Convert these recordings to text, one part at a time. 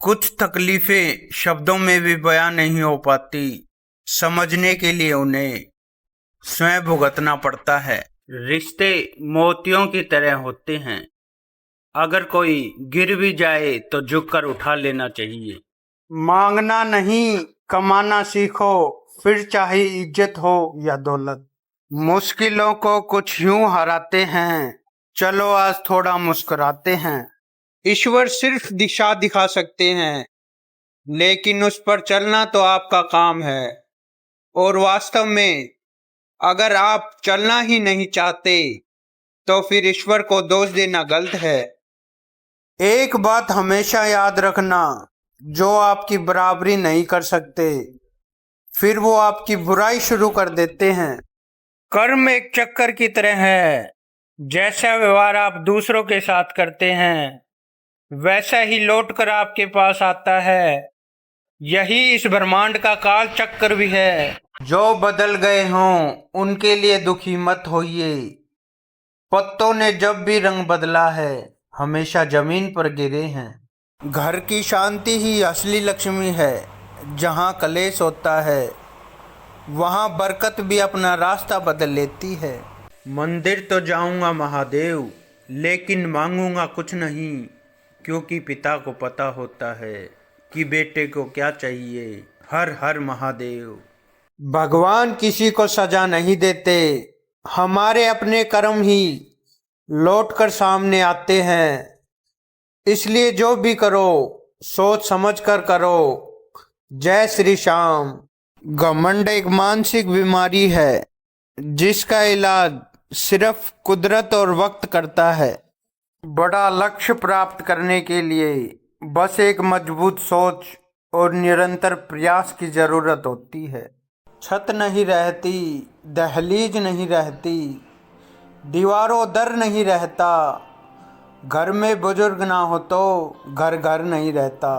कुछ तकलीफें शब्दों में भी बयां नहीं हो पाती। समझने के लिए उन्हें स्वयं भुगतना पड़ता है। रिश्ते मोतियों की तरह होते हैं। अगर कोई गिर भी जाए तो झुककर उठा लेना चाहिए। मांगना नहीं, कमाना सीखो, फिर चाहे इज्जत हो या दौलत। मुश्किलों को कुछ यूं हराते हैं, चलो आज थोड़ा मुस्कुराते हैं। ईश्वर सिर्फ दिशा दिखा सकते हैं, लेकिन उस पर चलना तो आपका काम है। और वास्तव में अगर आप चलना ही नहीं चाहते तो फिर ईश्वर को दोष देना गलत है। एक बात हमेशा याद रखना, जो आपकी बराबरी नहीं कर सकते फिर वो आपकी बुराई शुरू कर देते हैं। कर्म एक चक्कर की तरह है। जैसा व्यवहार आप दूसरों के साथ करते हैं वैसा ही लौटकर आपके पास आता है। यही इस ब्रह्मांड का काल चक्र भी है। जो बदल गए हों उनके लिए दुखी मत होइए। पत्तों ने जब भी रंग बदला है हमेशा जमीन पर गिरे हैं। घर की शांति ही असली लक्ष्मी है। जहाँ कलेश होता है वहाँ बरकत भी अपना रास्ता बदल लेती है। मंदिर तो जाऊंगा महादेव, लेकिन मांगूंगा कुछ नहीं, क्योंकि पिता को पता होता है कि बेटे को क्या चाहिए। हर हर महादेव। भगवान किसी को सजा नहीं देते, हमारे अपने कर्म ही लौटकर सामने आते हैं। इसलिए जो भी करो सोच समझ कर करो। जय श्री श्याम। घमंड एक मानसिक बीमारी है जिसका इलाज सिर्फ कुदरत और वक्त करता है। बड़ा लक्ष्य प्राप्त करने के लिए बस एक मजबूत सोच और निरंतर प्रयास की जरूरत होती है। छत नहीं रहती, दहलीज नहीं रहती, दीवारों दर नहीं रहता, घर में बुजुर्ग ना हो तो घर घर नहीं रहता।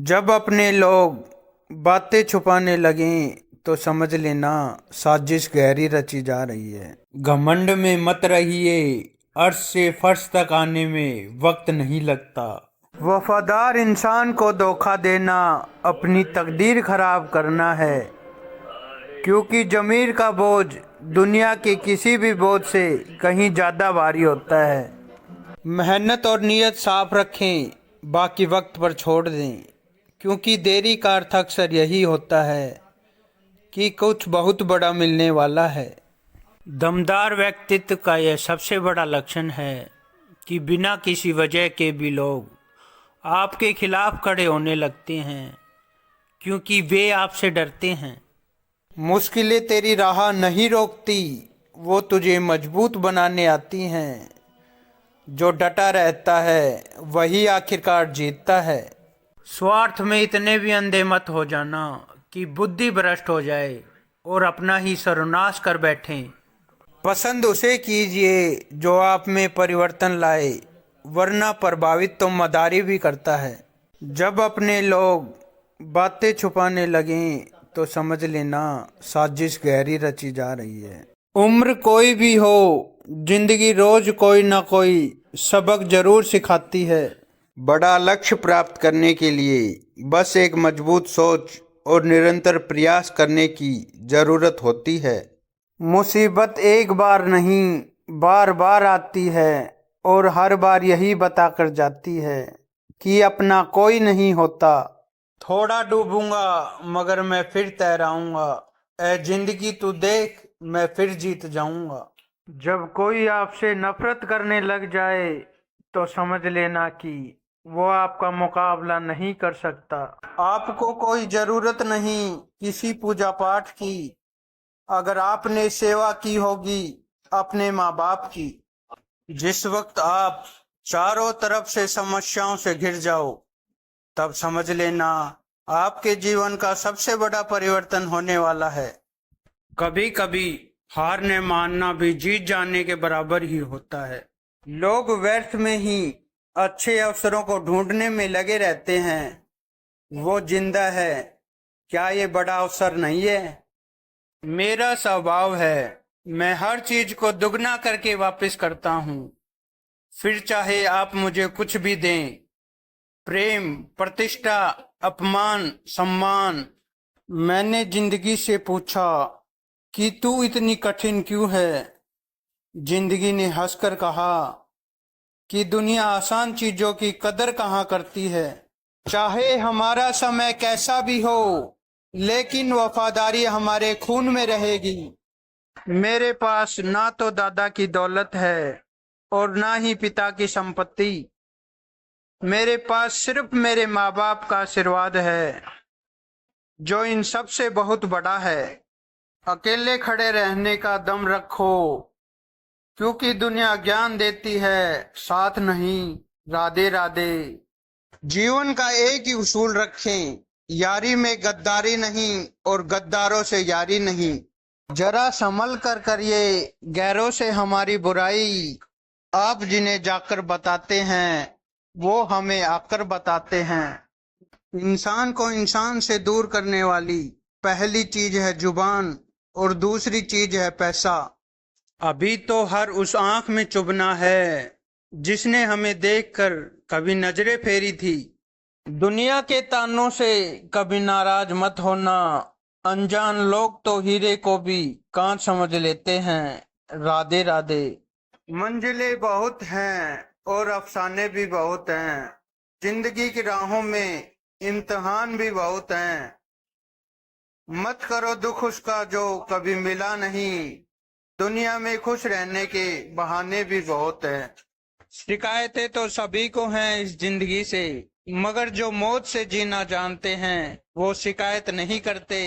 जब अपने लोग बातें छुपाने लगें तो समझ लेना साजिश गहरी रची जा रही है। घमंड में मत रहिए, अर्श से फर्श तक आने में वक्त नहीं लगता। वफादार इंसान को धोखा देना अपनी तकदीर खराब करना है, क्योंकि ज़मीर का बोझ दुनिया के किसी भी बोझ से कहीं ज़्यादा भारी होता है। मेहनत और नीयत साफ रखें, बाकी वक्त पर छोड़ दें, क्योंकि देरी का अर्थ अक्सर यही होता है कि कुछ बहुत बड़ा मिलने वाला है। दमदार व्यक्तित्व का यह सबसे बड़ा लक्षण है कि बिना किसी वजह के भी लोग आपके खिलाफ खड़े होने लगते हैं, क्योंकि वे आपसे डरते हैं। मुश्किलें तेरी राह नहीं रोकती, वो तुझे मजबूत बनाने आती हैं। जो डटा रहता है वही आखिरकार जीतता है। स्वार्थ में इतने भी अंधे मत हो जाना कि बुद्धि भ्रष्ट हो जाए और अपना ही सर्वनाश कर बैठें। पसंद उसे कीजिए जो आप में परिवर्तन लाए, वरना प्रभावित तो मदारी भी करता है। जब अपने लोग बातें छुपाने लगें तो समझ लेना साजिश गहरी रची जा रही है। उम्र कोई भी हो, जिंदगी रोज कोई ना कोई सबक जरूर सिखाती है। बड़ा लक्ष्य प्राप्त करने के लिए बस एक मजबूत सोच और निरंतर प्रयास करने की जरूरत होती है। मुसीबत एक बार नहीं बार बार आती है और हर बार यही बताकर जाती है कि अपना कोई नहीं होता। थोड़ा डूबूंगा मगर मैं फिर तैराऊंगा, ऐ जिंदगी तू देख मैं फिर जीत जाऊंगा। जब कोई आपसे नफरत करने लग जाए तो समझ लेना कि वो आपका मुकाबला नहीं कर सकता। आपको कोई जरूरत नहीं किसी पूजा पाठ की, अगर आपने सेवा की होगी अपने माँ बाप की। जिस वक्त आप चारों तरफ से समस्याओं से घिर जाओ तब समझ लेना आपके जीवन का सबसे बड़ा परिवर्तन होने वाला है। कभी कभी हार न मानना भी जीत जाने के बराबर ही होता है। लोग व्यर्थ में ही अच्छे अवसरों को ढूंढने में लगे रहते हैं। वो जिंदा है, क्या ये बड़ा अवसर नहीं है? मेरा स्वभाव है, मैं हर चीज को दुगना करके वापस करता हूँ, फिर चाहे आप मुझे कुछ भी दें। प्रेम, प्रतिष्ठा, अपमान, सम्मान। मैंने जिंदगी से पूछा कि तू इतनी कठिन क्यों है। जिंदगी ने हंसकर कहा कि दुनिया आसान चीजों की कदर कहाँ करती है। चाहे हमारा समय कैसा भी हो, लेकिन वफादारी हमारे खून में रहेगी। मेरे पास ना तो दादा की दौलत है और ना ही पिता की संपत्ति। मेरे पास सिर्फ मेरे माँ बाप का आशीर्वाद है, जो इन सब से बहुत बड़ा है। अकेले खड़े रहने का दम रखो, क्योंकि दुनिया ज्ञान देती है, साथ नहीं। राधे राधे। जीवन का एक ही उसूल रखें, यारी में गद्दारी नहीं और गद्दारों से यारी नहीं। जरा संभल कर करिए गैरों से हमारी बुराई। आप जिन्हें जाकर बताते हैं, वो हमें आकर बताते हैं। इंसान को इंसान से दूर करने वाली पहली चीज है जुबान और दूसरी चीज है पैसा। अभी तो हर उस आंख में चुभना है जिसने हमें देखकर कभी नजरें फेरी थी। दुनिया के तानों से कभी नाराज मत होना। अनजान लोग तो हीरे को भी कांच समझ लेते हैं। राधे राधे। मंजिलें बहुत हैं और अफसाने भी बहुत हैं। जिंदगी की राहों में इम्तिहान भी बहुत हैं। मत करो दुख उसका जो कभी मिला नहीं। दुनिया में खुश रहने के बहाने भी बहुत हैं। शिकायतें तो सभी को हैं इस जिंदगी से, मगर जो मौत से जीना जानते हैं वो शिकायत नहीं करते।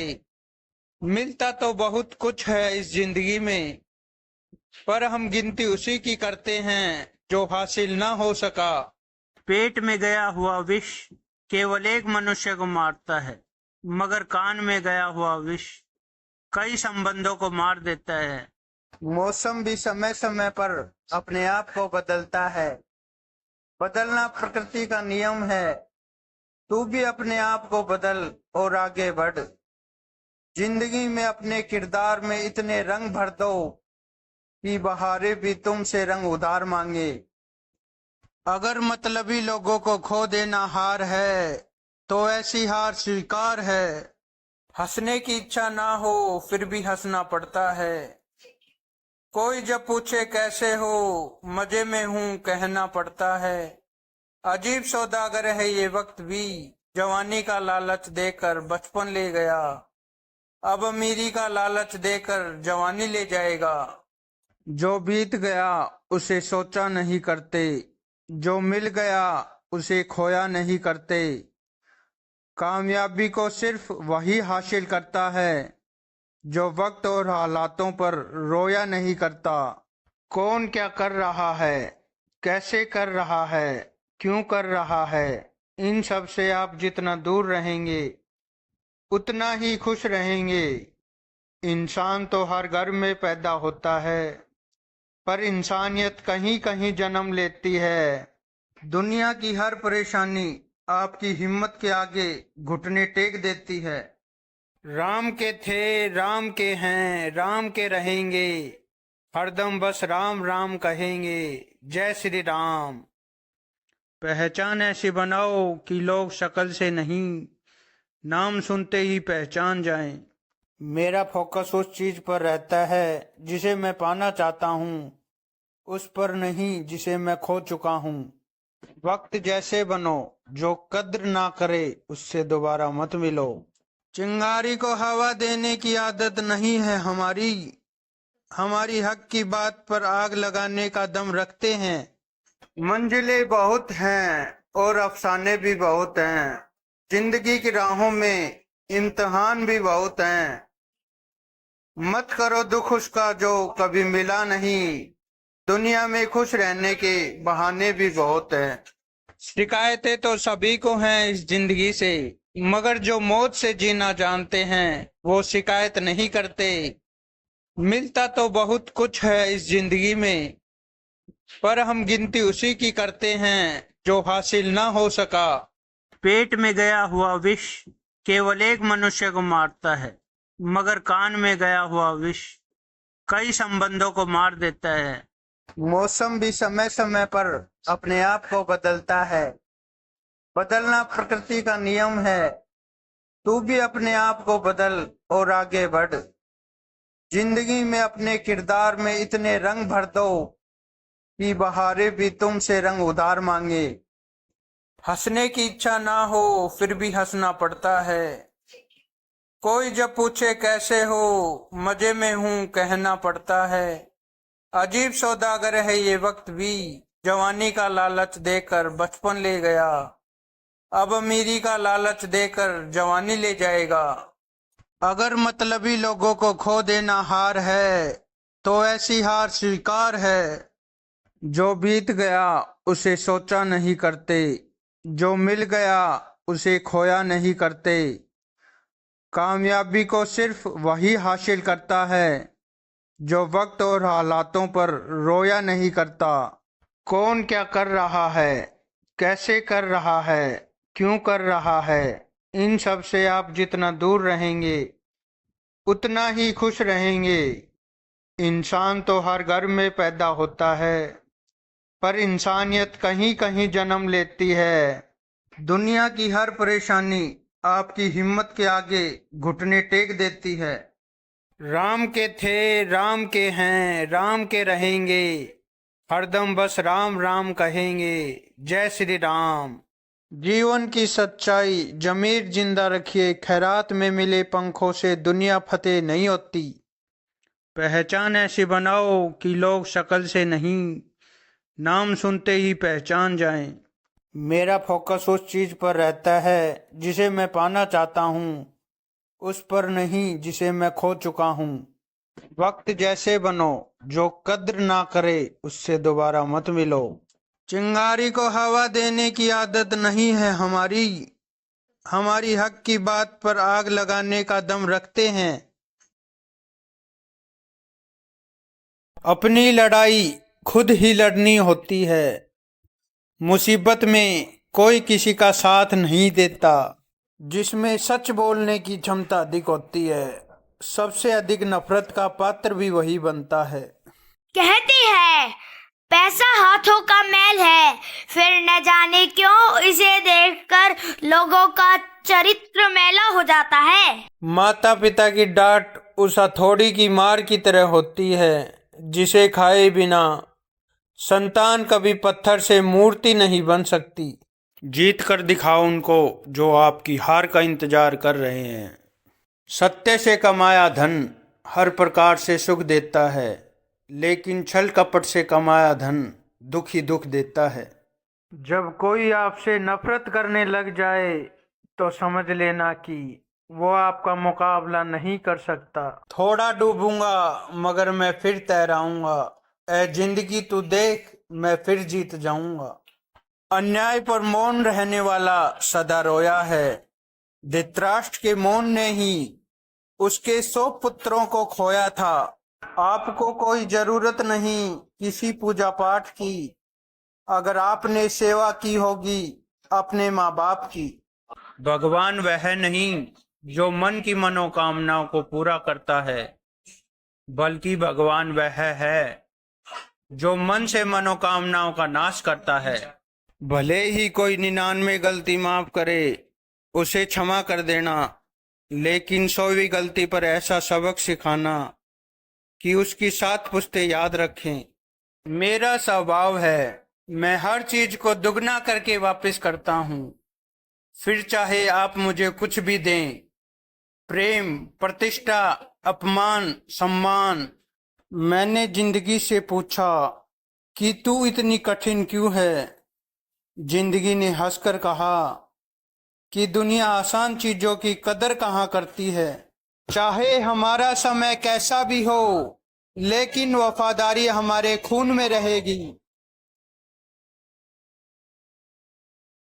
मिलता तो बहुत कुछ है इस जिंदगी में, पर हम गिनती उसी की करते हैं जो हासिल ना हो सका। पेट में गया हुआ विष केवल एक मनुष्य को मारता है, मगर कान में गया हुआ विष कई संबंधों को मार देता है। मौसम भी समय समय पर अपने आप को बदलता है। बदलना प्रकृति का नियम है। तू भी अपने आप को बदल और आगे बढ़। जिंदगी में अपने किरदार में इतने रंग भर दो कि बहारें भी तुमसे रंग उधार मांगे। अगर मतलबी लोगों को खो देना हार है, तो ऐसी हार स्वीकार है। हंसने की इच्छा ना हो फिर भी हंसना पड़ता है। कोई जब पूछे कैसे हो, मजे में हूँ कहना पड़ता है। अजीब सौदागर है ये वक्त भी, जवानी का लालच देकर बचपन ले गया, अब अमीरी का लालच देकर जवानी ले जाएगा। जो बीत गया उसे सोचा नहीं करते, जो मिल गया उसे खोया नहीं करते। कामयाबी को सिर्फ वही हासिल करता है जो वक्त और हालातों पर रोया नहीं करता। कौन क्या कर रहा है, कैसे कर रहा है, क्यों कर रहा है, इन सब से आप जितना दूर रहेंगे उतना ही खुश रहेंगे। इंसान तो हर घर में पैदा होता है, पर इंसानियत कहीं कहीं जन्म लेती है। दुनिया की हर परेशानी आपकी हिम्मत के आगे घुटने टेक देती है। राम के थे, राम के हैं, राम के रहेंगे, हरदम बस राम राम कहेंगे। जय श्री राम। पहचान ऐसी बनाओ कि लोग शक्ल से नहीं, नाम सुनते ही पहचान जाएं। मेरा फोकस उस चीज पर रहता है जिसे मैं पाना चाहता हूँ, उस पर नहीं जिसे मैं खो चुका हूँ। वक्त जैसे बनो, जो कद्र ना करे उससे दोबारा मत मिलो। चिंगारी को हवा देने की आदत नहीं है हमारी, हमारी हक की बात पर आग लगाने का दम रखते हैं। मंजिलें बहुत हैं और अफसाने भी बहुत हैं। जिंदगी की राहों में इम्तिहान भी बहुत हैं। मत करो दुख उसका जो कभी मिला नहीं। दुनिया में खुश रहने के बहाने भी बहुत हैं। शिकायतें तो सभी को हैं इस जिंदगी से, मगर जो मौत से जीना जानते हैं वो शिकायत नहीं करते। मिलता तो बहुत कुछ है इस जिंदगी में, पर हम गिनती उसी की करते हैं जो हासिल ना हो सका। पेट में गया हुआ विष केवल एक मनुष्य को मारता है, मगर कान में गया हुआ विष कई संबंधों को मार देता है। मौसम भी समय समय पर अपने आप को बदलता है। बदलना प्रकृति का नियम है। तू भी अपने आप को बदल और आगे बढ़। जिंदगी में अपने किरदार में इतने रंग भर दो कि बहारें भी तुमसे रंग उधार मांगे। हंसने की इच्छा ना हो फिर भी हंसना पड़ता है। कोई जब पूछे कैसे हो, मजे में हूं कहना पड़ता है। अजीब सौदागर है ये वक्त भी, जवानी का लालच देकर बचपन ले गया, अब अमीरी का लालच देकर जवानी ले जाएगा। अगर मतलबी लोगों को खो देना हार है तो ऐसी हार स्वीकार है। जो बीत गया उसे सोचा नहीं करते, जो मिल गया उसे खोया नहीं करते। कामयाबी को सिर्फ वही हासिल करता है जो वक्त और हालातों पर रोया नहीं करता। कौन क्या कर रहा है, कैसे कर रहा है, क्यों कर रहा है, इन सब से आप जितना दूर रहेंगे उतना ही खुश रहेंगे। इंसान तो हर घर में पैदा होता है, पर इंसानियत कहीं कहीं जन्म लेती है। दुनिया की हर परेशानी आपकी हिम्मत के आगे घुटने टेक देती है। राम के थे, राम के हैं, राम के रहेंगे, हरदम बस राम राम कहेंगे। जय श्री राम। जीवन की सच्चाई जमीर जिंदा रखिए, खैरात में मिले पंखों से दुनिया फतेह नहीं होती। पहचान ऐसी बनाओ कि लोग शक्ल से नहीं, नाम सुनते ही पहचान जाएं। मेरा फोकस उस चीज पर रहता है जिसे मैं पाना चाहता हूँ, उस पर नहीं जिसे मैं खो चुका हूँ। वक्त जैसे बनो, जो कद्र ना करे उससे दोबारा मत मिलो। चिंगारी को हवा देने की आदत नहीं है हमारी, हमारी हक की बात पर आग लगाने का दम रखते हैं। अपनी लड़ाई खुद ही लड़नी होती है। मुसीबत में कोई किसी का साथ नहीं देता। जिसमें सच बोलने की क्षमता अधिक होती है, सबसे अधिक नफरत का पात्र भी वही बनता है। कहते हैं पैसा हाथों का मैल है, फिर न जाने क्यों इसे देखकर लोगों का चरित्र मैला हो जाता है। माता पिता की डांट उस हथौड़ी की मार की तरह होती है जिसे खाए बिना संतान कभी पत्थर से मूर्ति नहीं बन सकती। जीत कर दिखाओ उनको जो आपकी हार का इंतजार कर रहे हैं। सत्य से कमाया धन हर प्रकार से सुख देता है, लेकिन छल कपट से कमाया धन दुख ही दुख देता है। जब कोई आपसे नफरत करने लग जाए तो समझ लेना कि वो आपका मुकाबला नहीं कर सकता। थोड़ा डूबूंगा मगर मैं फिर तैराऊंगा, ऐ जिंदगी तू देख मैं फिर जीत जाऊंगा। अन्याय पर मौन रहने वाला सदा रोया है। धृतराष्ट्र के मौन ने ही उसके 100 पुत्रों को खोया था। आपको कोई जरूरत नहीं किसी पूजा पाठ की, अगर आपने सेवा की होगी अपने माँ बाप की। भगवान वह नहीं जो मन की मनोकामनाओं को पूरा करता है, बल्कि भगवान वह है जो मन से मनोकामनाओं का नाश करता है। भले ही कोई 99 गलती माफ करे उसे क्षमा कर देना, लेकिन 100वीं गलती पर ऐसा सबक सिखाना कि उसकी 7 पुश्तें याद रखें। मेरा स्वभाव है मैं हर चीज को दुगना करके वापस करता हूँ, फिर चाहे आप मुझे कुछ भी दें। प्रेम, प्रतिष्ठा, अपमान, सम्मान। मैंने जिंदगी से पूछा कि तू इतनी कठिन क्यों है। जिंदगी ने हंसकर कहा कि दुनिया आसान चीजों की कदर कहाँ करती है। चाहे हमारा समय कैसा भी हो, लेकिन वफादारी हमारे खून में रहेगी।